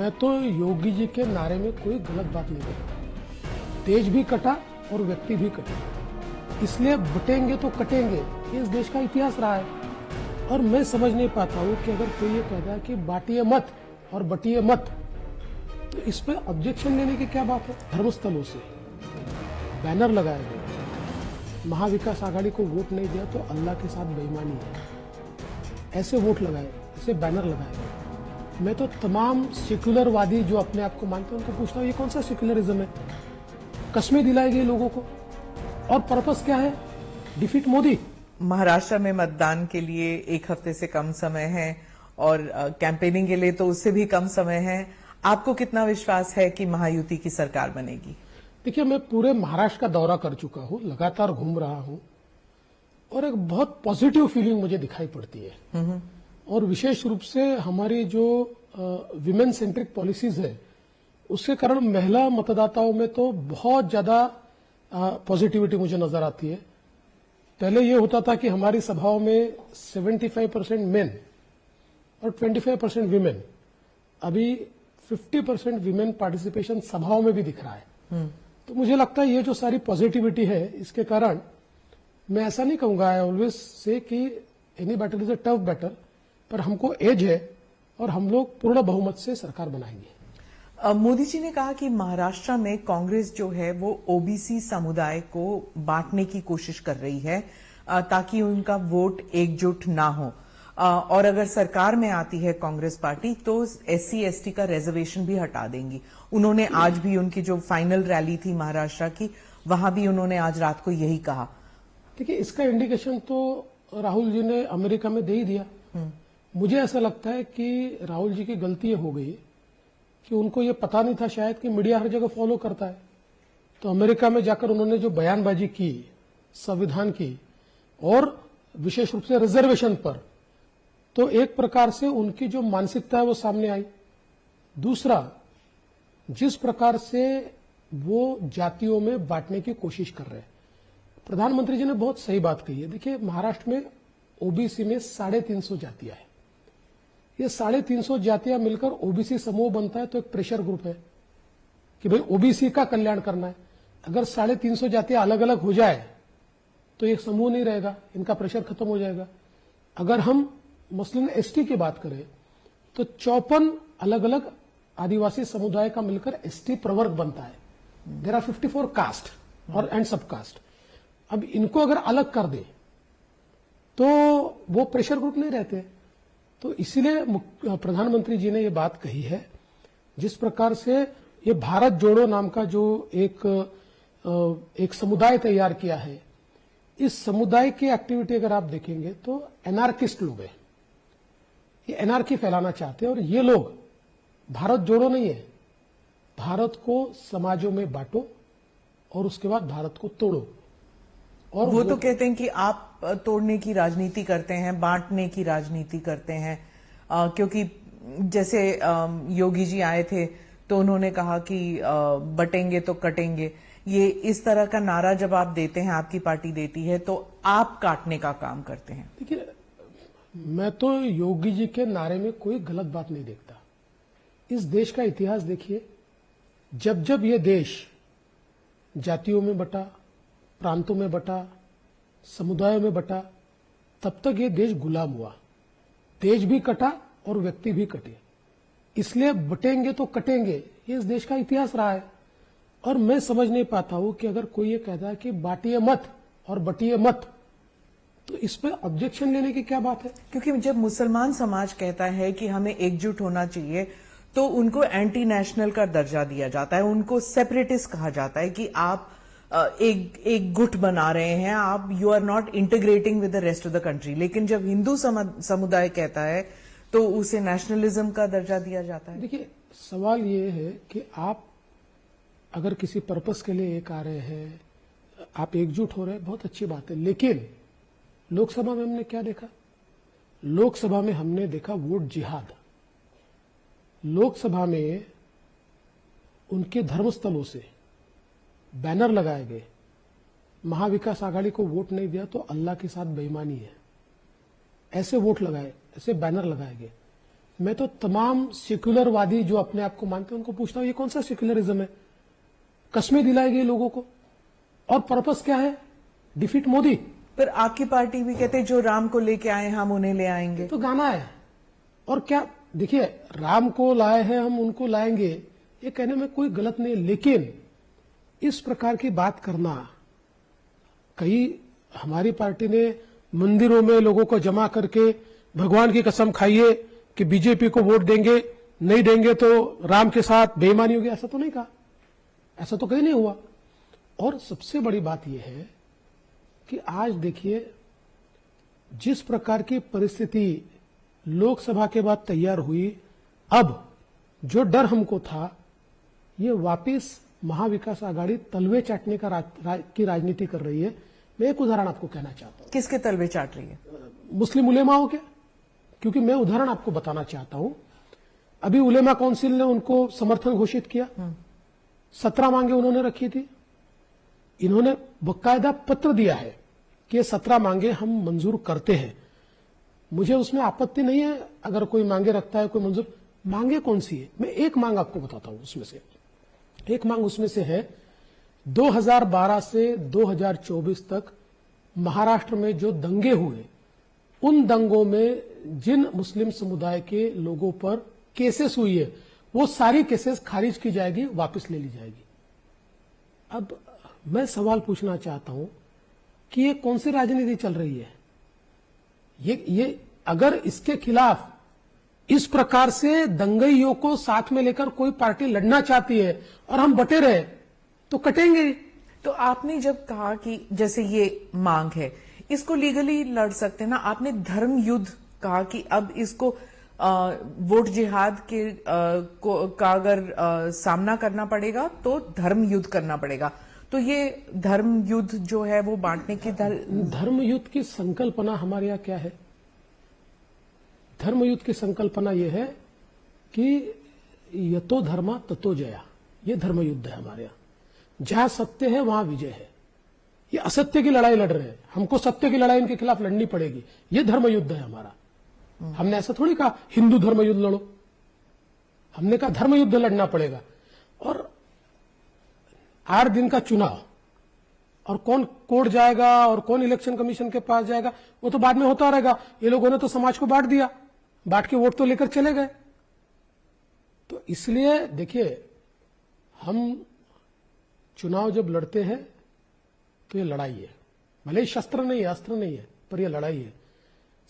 मैं तो योगी जी के नारे में कोई गलत बात नहीं करता। देश भी कटा और व्यक्ति भी कटे, इसलिए बटेंगे तो कटेंगे, ये इस देश का इतिहास रहा है। और मैं समझ नहीं पाता हूं कि अगर कोई ये कहता है कि बांटिए मत और बटिए मत, तो इस पे ऑब्जेक्शन लेने की क्या बात है। धर्मस्थलों से बैनर लगाए गए, महाविकास आघाड़ी को वोट नहीं दिया तो अल्लाह के साथ बेईमानी है, ऐसे वोट लगाए, ऐसे बैनर लगाए गए। मैं तो तमाम सेक्युलरवादी जो अपने आप को मानते हैं उनको पूछता हूँ, ये कौन सा सेक्युलरिज्म है। कस्में दिलाई गई लोगों को और पर्पस क्या है, डिफीट मोदी। महाराष्ट्र में मतदान के लिए एक हफ्ते से कम समय है और कैंपेनिंग के लिए तो उससे भी कम समय है। आपको कितना विश्वास है कि महायुति की सरकार बनेगी? देखिए, मैं पूरे महाराष्ट्र का दौरा कर चुका हूं, लगातार घूम रहा हूं और एक बहुत पॉजिटिव फीलिंग मुझे दिखाई पड़ती है। और विशेष रूप से हमारी जो विमेन सेंट्रिक पॉलिसीज है उसके कारण महिला मतदाताओं में तो बहुत ज्यादा पॉजिटिविटी मुझे नजर आती है। पहले ये होता था कि हमारी सभाओं में 75% मेन और 25% विमेन, अभी 50% विमेन पार्टिसिपेशन सभाओं में भी दिख रहा है। तो मुझे लगता है ये जो सारी पॉजिटिविटी है, इसके कारण मैं ऐसा नहीं कहूंगा, आई ऑलवेज से कि any battle is a tough battle, पर हमको एज है और हम लोग पूर्ण बहुमत से सरकार बनाएंगे। मोदी जी ने कहा कि महाराष्ट्र में कांग्रेस जो है वो ओबीसी समुदाय को बांटने की कोशिश कर रही है ताकि उनका वोट एकजुट ना हो, और अगर सरकार में आती है कांग्रेस पार्टी तो एससी एसटी का रिजर्वेशन भी हटा देंगी। उन्होंने आज भी उनकी जो फाइनल रैली थी महाराष्ट्र की, वहां भी उन्होंने आज रात को यही कहा। देखिए, इसका इंडिकेशन तो राहुल जी ने अमेरिका में दे ही दिया। मुझे ऐसा लगता है कि राहुल जी की गलती ये हो गई कि उनको ये पता नहीं था शायद कि मीडिया हर जगह फॉलो करता है। तो अमेरिका में जाकर उन्होंने जो बयानबाजी की संविधान की और विशेष रूप से रिजर्वेशन पर, तो एक प्रकार से उनकी जो मानसिकता है वो सामने आई। दूसरा, जिस प्रकार से वो जातियों में बांटने की कोशिश कर रहे हैं, प्रधानमंत्री जी ने बहुत सही बात कही है। देखिए, महाराष्ट्र में ओबीसी में 350 जातियां हैं। ये 350 जातियां मिलकर ओबीसी समूह बनता है, तो एक प्रेशर ग्रुप है कि भाई ओबीसी का कल्याण करना है। अगर 350 जातियां अलग अलग हो जाए तो एक समूह नहीं रहेगा, इनका प्रेशर खत्म हो जाएगा। अगर हम मसलन एसटी की बात करें तो 54 अलग अलग आदिवासी समुदाय का मिलकर एसटी प्रवर्ग बनता है। देयर आर 54 कास्ट और एंड सब कास्ट। अब इनको अगर अलग कर दे तो वो प्रेशर ग्रुप नहीं रहते। तो इसीलिए प्रधानमंत्री जी ने ये बात कही है। जिस प्रकार से ये भारत जोड़ो नाम का जो एक समुदाय तैयार किया है, इस समुदाय की एक्टिविटी अगर आप देखेंगे तो एनार्किस्ट लोग हैं, ये एनार्की फैलाना चाहते हैं। और ये लोग भारत जोड़ो नहीं है, भारत को समाजों में बांटो और उसके बाद भारत को तोड़ो। और वो तो कहते हैं कि आप तोड़ने की राजनीति करते हैं, बांटने की राजनीति करते हैं, क्योंकि जैसे योगी जी आए थे तो उन्होंने कहा कि बटेंगे तो कटेंगे। ये इस तरह का नारा जब आप देते हैं, आपकी पार्टी देती है, तो आप काटने का काम करते हैं। देखिए, मैं तो योगी जी के नारे में कोई गलत बात नहीं देखता। इस देश का इतिहास देखिए, जब जब ये देश जातियों में बटा, प्रांतों में बटा, समुदायों में बटा, तब तक ये देश गुलाम हुआ। देश भी कटा और व्यक्ति भी कटे, इसलिए बटेंगे तो कटेंगे, ये इस देश का इतिहास रहा है। और मैं समझ नहीं पाता हूं कि अगर कोई ये कहता है कि बांटिए मत और बटिए मत, तो इस पे ऑब्जेक्शन लेने की क्या बात है। क्योंकि जब मुसलमान समाज कहता है कि हमें एकजुट होना चाहिए तो उनको एंटी नेशनल का दर्जा दिया जाता है, उनको सेपरेटिस्ट कहा जाता है कि आप एक गुट बना रहे हैं, आप you are not integrating with the rest of the country. लेकिन जब हिंदू समुदाय कहता है तो उसे नेशनलिज्म का दर्जा दिया जाता है। देखिए, सवाल ये है कि आप अगर किसी पर्पस के लिए एक आ रहे हैं, आप एकजुट हो रहे हैं, बहुत अच्छी बात है। लेकिन लोकसभा में हमने क्या देखा? लोकसभा में हमने देखा वोट जिहाद। लोकसभा में उनके धर्मस्थलों से बैनर लगाए गए, महाविकास आघाड़ी को वोट नहीं दिया तो अल्लाह के साथ बेईमानी है, ऐसे वोट लगाए, ऐसे बैनर लगाए गए। मैं तो तमाम सेक्युलरवादी जो अपने आप को मानते हैं उनको पूछता हूं, ये कौन सा सेक्युलरिज्म है? कस्में दिलाई गई लोगों को, और पर्पस क्या है? डिफीट मोदी। पर आपकी पार्टी भी कहते हैं जो राम को लेके आए हम उन्हें ले आएंगे। तो गाना है, और क्या? देखिए, राम को लाए हैं हम, उनको लाएंगे, ये कहने में कोई गलत नहीं, लेकिन इस प्रकार की बात करना, कई हमारी पार्टी ने मंदिरों में लोगों को जमा करके भगवान की कसम खाइए कि बीजेपी को वोट देंगे, नहीं देंगे तो राम के साथ बेईमानी होगी, ऐसा तो नहीं कहा, ऐसा तो कहीं नहीं हुआ। और सबसे बड़ी बात यह है कि आज देखिए जिस प्रकार की परिस्थिति लोकसभा के बाद तैयार हुई, अब जो डर हमको था, ये वापिस महाविकास आघाड़ी तलवे चाटने की राजनीति कर रही है। मैं एक उदाहरण आपको कहना चाहता हूं। किसके तलवे चाट रही है? मुस्लिम उलेमाओं के, क्योंकि मैं उदाहरण आपको बताना चाहता हूं। अभी उलेमा काउंसिल ने उनको समर्थन घोषित किया, 17 मांगे उन्होंने रखी थी, इन्होंने बकायदा पत्र दिया है कि ये 17 मांगे हम मंजूर करते हैं। मुझे उसमें आपत्ति नहीं है अगर कोई मांगे रखता है, कोई मंजूर। मांगे कौन सी है? मैं एक मांग आपको बताता हूं उसमें से। एक मांग उसमें से है 2012 से 2024 तक महाराष्ट्र में जो दंगे हुए, उन दंगों में जिन मुस्लिम समुदाय के लोगों पर केसेस हुई है, वो सारी केसेस खारिज की जाएगी, वापस ले ली जाएगी। अब मैं सवाल पूछना चाहता हूं कि ये कौन सी राजनीति चल रही है? ये अगर इसके खिलाफ इस प्रकार से दंगइयों को साथ में लेकर कोई पार्टी लड़ना चाहती है और हम बटे रहे तो कटेंगे। तो आपने जब कहा कि जैसे ये मांग है, इसको लीगली लड़ सकते हैं ना, आपने धर्म युद्ध कहा कि अब इसको वोट जिहाद के का अगर सामना करना पड़ेगा तो धर्म युद्ध करना पड़ेगा। तो ये धर्म युद्ध जो है वो बांटने की धर्म युद्ध की संकल्पना हमारे यहाँ क्या है? धर्म युद्ध की संकल्पना यह है कि यतो धर्मा ततो जया, ये धर्म युद्ध है हमारे यहाँ। जहां सत्य है वहां विजय है। ये असत्य की लड़ाई लड़ रहे हैं, हमको सत्य की लड़ाई इनके खिलाफ लड़नी पड़ेगी, ये धर्म युद्ध है हमारा। हमने ऐसा थोड़ी कहा हिंदू धर्म युद्ध लड़ो, हमने कहा धर्म युद्ध लड़ना पड़ेगा। और 8 दिन का चुनाव, और कौन कोर्ट जाएगा और कौन इलेक्शन कमीशन के पास जाएगा, वो तो बाद में होता रहेगा। ये लोगों ने तो समाज को बांट दिया, बांट के वोट तो लेकर चले गए। तो इसलिए देखिए, हम चुनाव जब लड़ते हैं तो ये लड़ाई है, भले ही शस्त्र नहीं है, अस्त्र नहीं है, पर ये लड़ाई है।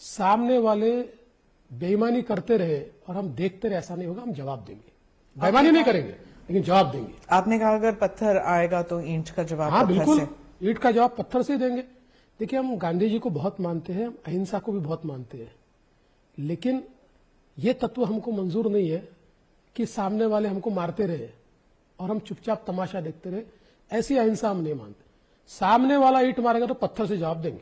सामने वाले बेईमानी करते रहे और हम देखते रहे, ऐसा नहीं होगा, हम जवाब देंगे। बेईमानी नहीं करेंगे लेकिन जवाब देंगे। आपने कहा अगर पत्थर आएगा तो ईंट का जवाब हाँ पत्थर बिल्कुल, से। ईंट का जवाब पत्थर से देंगे। देखिए, हम गांधी जी को बहुत मानते हैं, अहिंसा को भी बहुत मानते हैं, लेकिन ये तत्व हमको मंजूर नहीं है कि सामने वाले हमको मारते रहे और हम चुपचाप तमाशा देखते रहे। ऐसी अहिंसा हम नहीं मानते। सामने वाला ईंट मारेगा तो पत्थर से जवाब देंगे।